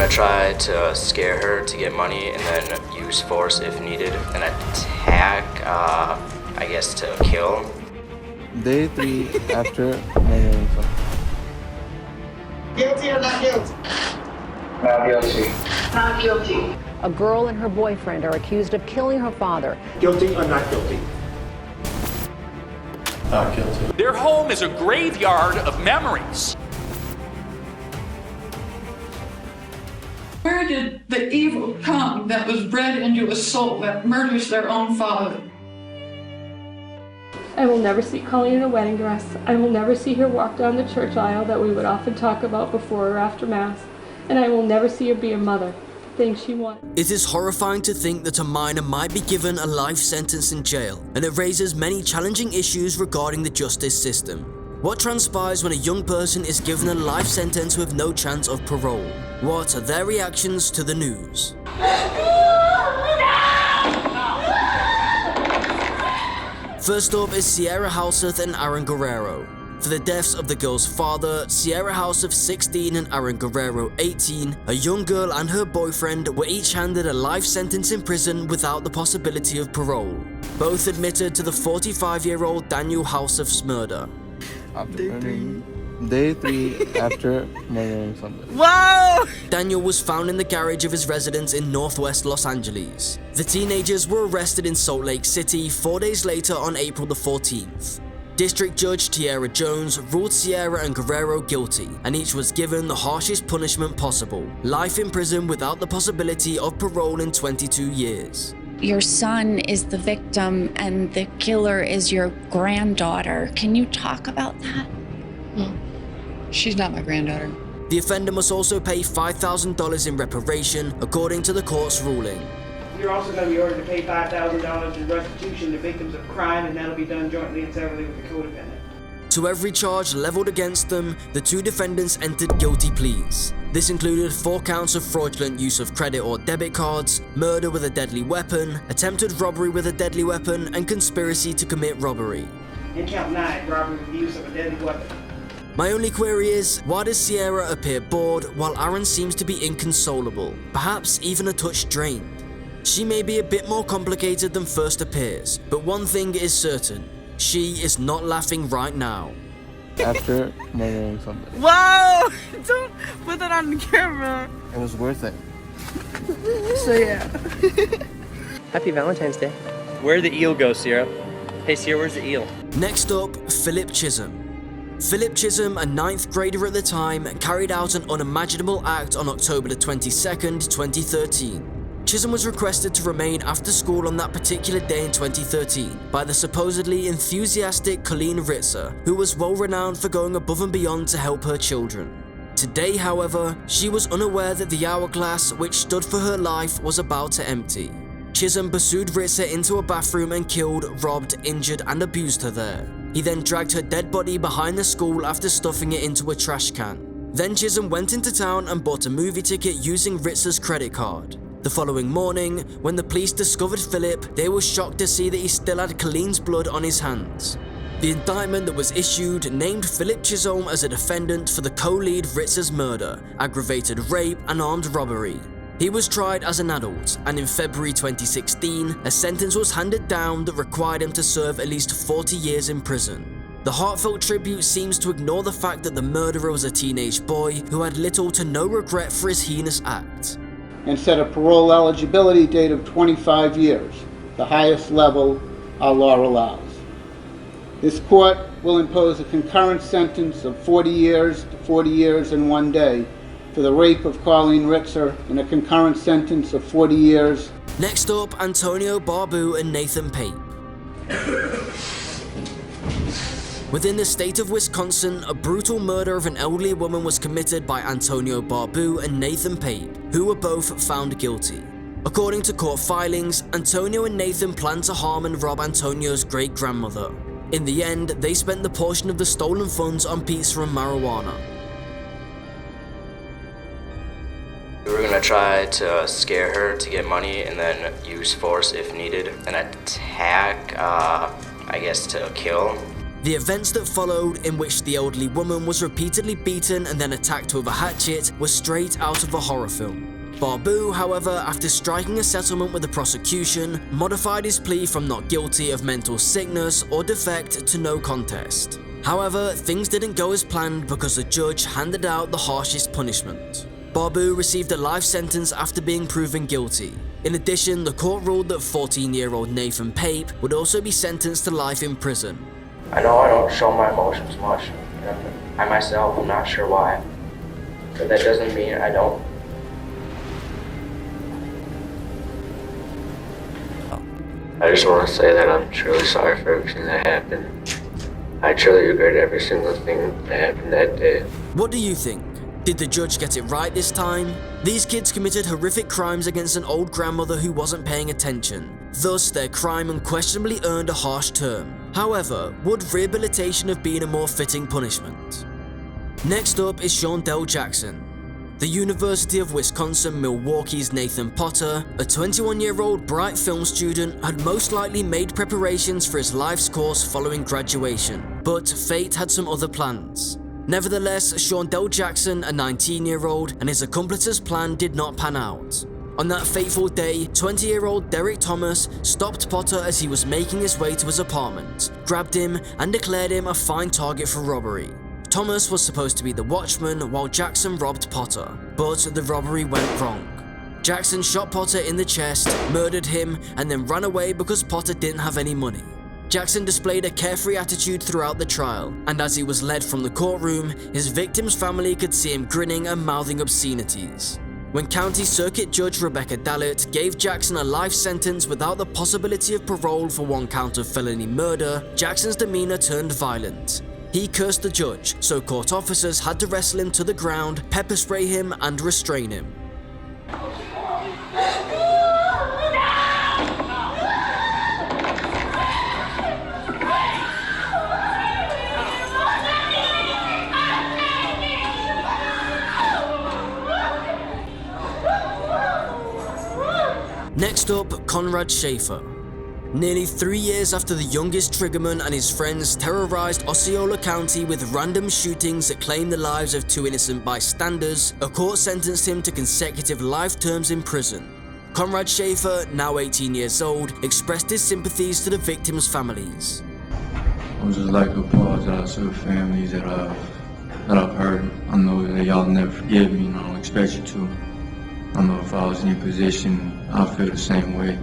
gonna try to scare her to get money and then use force if needed, and attack, I guess to kill. Day 3 after murdering someone. Guilty or not guilty? Not guilty. Not guilty. A girl and her boyfriend are accused of killing her father. Guilty or not guilty? Not guilty. Their home is a graveyard of memories. Where did the evil come that was bred into a soul that murders their own father? I will never see Colleen in a wedding dress. I will never see her walk down the church aisle that we would often talk about before or after Mass. And I will never see her be a mother. Things she wanted. It is horrifying to think that a minor might be given a life sentence in jail, and it raises many challenging issues regarding the justice system. What transpires when a young person is given a life sentence with no chance of parole? What are their reactions to the news? First up is Sierra Houseth and Aaron Guerrero. For the deaths of the girl's father, Sierra Houseth 16 and Aaron Guerrero 18, a young girl and her boyfriend were each handed a life sentence in prison without the possibility of parole. Both admitted to the 45-year-old Daniel Houseth's murder. Day 3 after murdering someone. Wow! Daniel was found in the garage of his residence in northwest Los Angeles. The teenagers were arrested in Salt Lake City 4 days later on April the 14th. District Judge Tiara Jones ruled Sierra and Guerrero guilty, and each was given the harshest punishment possible: life in prison without the possibility of parole in 22 years. Your son is the victim and the killer is your granddaughter. Can you talk about that? Well, she's not my granddaughter. The offender must also pay $5,000 in reparation, according to the court's ruling. You're also going to be ordered to pay $5,000 in restitution to victims of crime, and that'll be done jointly and severally with the co-defendant. To every charge leveled against them, the two defendants entered guilty pleas. This included 4 counts of fraudulent use of credit or debit cards, murder with a deadly weapon, attempted robbery with a deadly weapon, and conspiracy to commit robbery. And count 9, robbery with the use of a deadly weapon. My only query is, why does Sierra appear bored while Aaron seems to be inconsolable, perhaps even a touch drained? She may be a bit more complicated than first appears, but one thing is certain: she is not laughing right now. After murdering somebody. Wow! Don't put that on the camera. It was worth it. So yeah. Happy Valentine's Day. Where'd the eel go, Sierra? Hey Sierra, where's the eel? Next up, Philip Chisholm. Philip Chisholm, a 9th grader at the time, carried out an unimaginable act on October the 22nd, 2013. Chisholm was requested to remain after school on that particular day in 2013 by the supposedly enthusiastic Colleen Ritzer, who was well renowned for going above and beyond to help her children. Today, however, she was unaware that the hourglass, which stood for her life, was about to empty. Chisholm pursued Ritzer into a bathroom and killed, robbed, injured, and abused her there. He then dragged her dead body behind the school after stuffing it into a trash can. Then Chisholm went into town and bought a movie ticket using Ritzer's credit card. The following morning, when the police discovered Philip, they were shocked to see that he still had Colleen's blood on his hands. The indictment that was issued named Philip Chisholm as a defendant for the co-lead Ritzer's murder, aggravated rape, and armed robbery. He was tried as an adult, and in February 2016, a sentence was handed down that required him to serve at least 40 years in prison. The heartfelt tribute seems to ignore the fact that the murderer was a teenage boy who had little to no regret for his heinous act. And set a parole eligibility date of 25 years, the highest level our law allows. This court will impose a concurrent sentence of 40 years to 40 years and 1 day for the rape of Colleen Ritzer, and a concurrent sentence of 40 years. Next up, Antonio Barbu and Nathan Pape. Within the state of Wisconsin, a brutal murder of an elderly woman was committed by Antonio Barbu and Nathan Pape, who were both found guilty. According to court filings, Antonio and Nathan planned to harm and rob Antonio's great-grandmother. In the end, they spent the portion of the stolen funds on pizza and marijuana. We were gonna try to scare her to get money and then use force if needed, and attack, I guess to kill. The events that followed, in which the elderly woman was repeatedly beaten and then attacked with a hatchet, were straight out of a horror film. Barbu, however, after striking a settlement with the prosecution, modified his plea from not guilty of mental sickness or defect to no contest. However, things didn't go as planned because the judge handed out the harshest punishment. Barbu received a life sentence after being proven guilty. In addition, the court ruled that 14-year-old Nathan Pape would also be sentenced to life in prison. I know I don't show my emotions much, and I myself am not sure why, but that doesn't mean I don't. I just want to say that I'm truly sorry for everything that happened. I truly regret every single thing that happened that day. What do you think? Did the judge get it right this time? These kids committed horrific crimes against an old grandmother who wasn't paying attention. Thus, their crime unquestionably earned a harsh term. However, would rehabilitation have been a more fitting punishment? Next up is Shondell Jackson. The University of Wisconsin-Milwaukee's Nathan Potter, a 21-year-old bright film student, had most likely made preparations for his life's course following graduation, but fate had some other plans. Nevertheless, Shondell Jackson, a 19-year-old, and his accomplice's plan did not pan out. On that fateful day, 20-year-old Derek Thomas stopped Potter as he was making his way to his apartment, grabbed him, and declared him a fine target for robbery. Thomas was supposed to be the watchman while Jackson robbed Potter, but the robbery went wrong. Jackson shot Potter in the chest, murdered him, and then ran away because Potter didn't have any money. Jackson displayed a carefree attitude throughout the trial, and as he was led from the courtroom, his victim's family could see him grinning and mouthing obscenities. When County Circuit Judge Rebecca Dallett gave Jackson a life sentence without the possibility of parole for one count of felony murder, Jackson's demeanor turned violent. He cursed the judge, so court officers had to wrestle him to the ground, pepper spray him, and restrain him. Next up, Conrad Schaefer. Nearly 3 years after the youngest triggerman and his friends terrorized Osceola County with random shootings that claimed the lives of 2 innocent bystanders, a court sentenced him to consecutive life terms in prison. Conrad Schaefer, now 18 years old, expressed his sympathies to the victims' families. I would just like to apologize to the families that I've hurt. I know that y'all never forgive me, and I don't expect you to. I know if I was in your position, I'd feel the same way.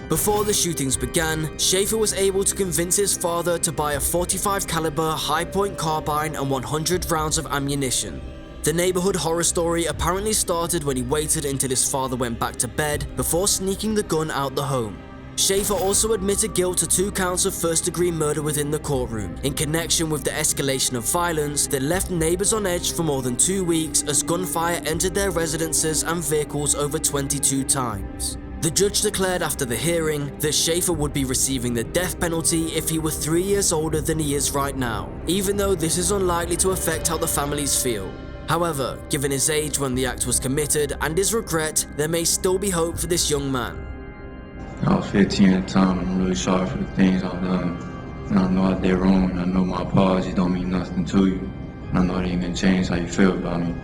Before the shootings began, Schaefer was able to convince his father to buy a .45 caliber high-point carbine and 100 rounds of ammunition. The neighborhood horror story apparently started when he waited until his father went back to bed before sneaking the gun out the home. Schaefer also admitted guilt to 2 counts of first-degree murder within the courtroom, in connection with the escalation of violence that left neighbors on edge for more than 2 weeks as gunfire entered their residences and vehicles over 22 times. The judge declared after the hearing that Schaefer would be receiving the death penalty if he were 3 years older than he is right now, even though this is unlikely to affect how the families feel. However, given his age when the act was committed and his regret, there may still be hope for this young man. I was 15 at the time, and I'm really sorry for the things I've done. And I know I did wrong, and I know my apologies don't mean nothing to you. And I know it ain't gonna change how you feel about me.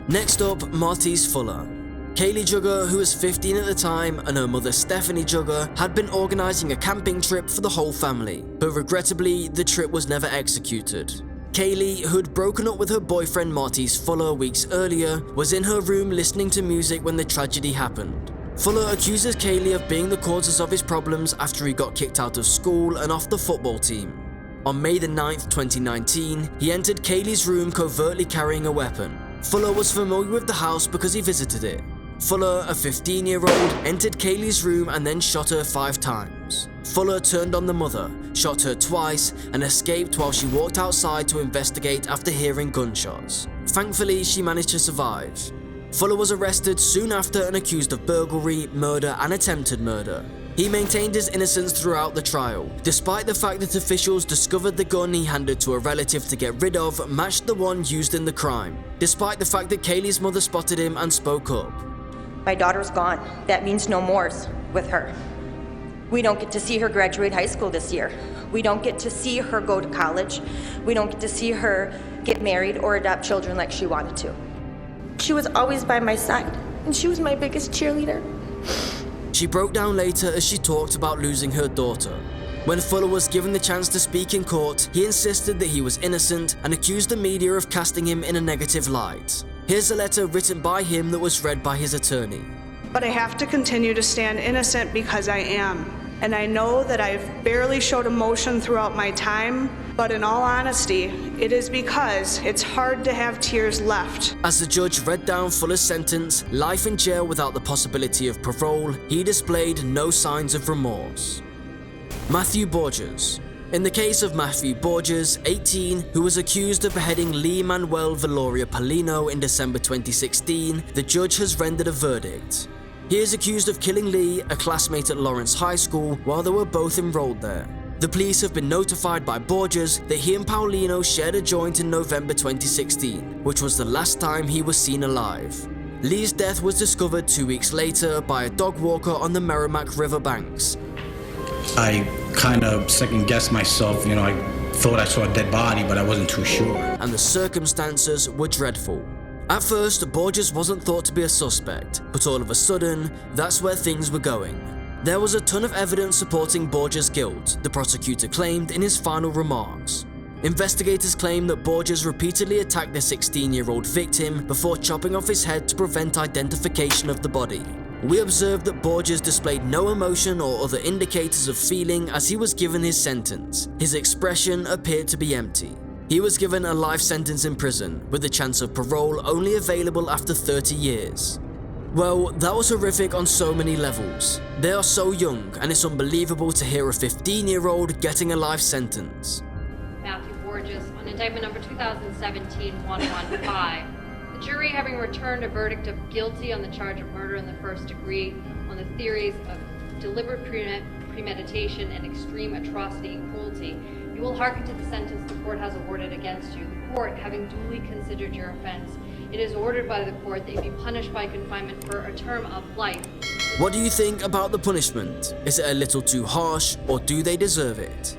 Next up, Martise Fuller. Kaylee Jugger, who was 15 at the time, and her mother Stephanie Jugger had been organizing a camping trip for the whole family, but regrettably, the trip was never executed. Kaylee, who had broken up with her boyfriend Martise Fuller weeks earlier, was in her room listening to music when the tragedy happened. Fuller accuses Kaylee of being the causes of his problems after he got kicked out of school and off the football team. On May the 9th, 2019, he entered Kaylee's room covertly carrying a weapon. Fuller was familiar with the house because he visited it. Fuller, a 15-year-old, entered Kaylee's room and then shot her 5 times. Fuller turned on the mother, shot her twice, and escaped while she walked outside to investigate after hearing gunshots. Thankfully, she managed to survive. Fuller was arrested soon after and accused of burglary, murder, and attempted murder. He maintained his innocence throughout the trial, despite the fact that officials discovered the gun he handed to a relative to get rid of matched the one used in the crime, despite the fact that Kaylee's mother spotted him and spoke up. My daughter's gone. That means no more's with her. We don't get to see her graduate high school this year. We don't get to see her go to college. We don't get to see her get married or adopt children like she wanted to. She was always by my side, and she was my biggest cheerleader. She broke down later as she talked about losing her daughter. When Fuller was given the chance to speak in court, he insisted that he was innocent and accused the media of casting him in a negative light. Here's a letter written by him that was read by his attorney. But I have to continue to stand innocent because I am. And I know that I've barely showed emotion throughout my time, but in all honesty, it is because it's hard to have tears left. As the judge read down Fuller's sentence, life in jail without the possibility of parole, he displayed no signs of remorse. Matthew Borges. In the case of Matthew Borges, 18, who was accused of beheading Lee Manuel Valoria Paulino in December 2016, the judge has rendered a verdict. He is accused of killing Lee, a classmate at Lawrence High School, while they were both enrolled there. The police have been notified by Borges that he and Paulino shared a joint in November 2016, which was the last time he was seen alive. Lee's death was discovered 2 weeks later by a dog walker on the Merrimack River banks. I kind of second-guessed myself, I thought I saw a dead body, but I wasn't too sure. And the circumstances were dreadful. At first, Borges wasn't thought to be a suspect, but all of a sudden, that's where things were going. There was a ton of evidence supporting Borges' guilt, the prosecutor claimed in his final remarks. Investigators claim that Borges repeatedly attacked the 16-year-old victim before chopping off his head to prevent identification of the body. We observed that Borges displayed no emotion or other indicators of feeling as he was given his sentence. His expression appeared to be empty. He was given a life sentence in prison, with the chance of parole only available after 30 years. Well, that was horrific on so many levels. They are so young, and it's unbelievable to hear a 15-year-old getting a life sentence. Matthew Borges, on indictment number 2017-115. The jury, having returned a verdict of guilty on the charge of murder in the first degree on the theories of deliberate premeditation and extreme atrocity and cruelty, you will hearken to the sentence the court has awarded against you. The court, having duly considered your offense, it is ordered by the court that you be punished by confinement for a term of life. What do you think about the punishment? Is it a little too harsh, or do they deserve it?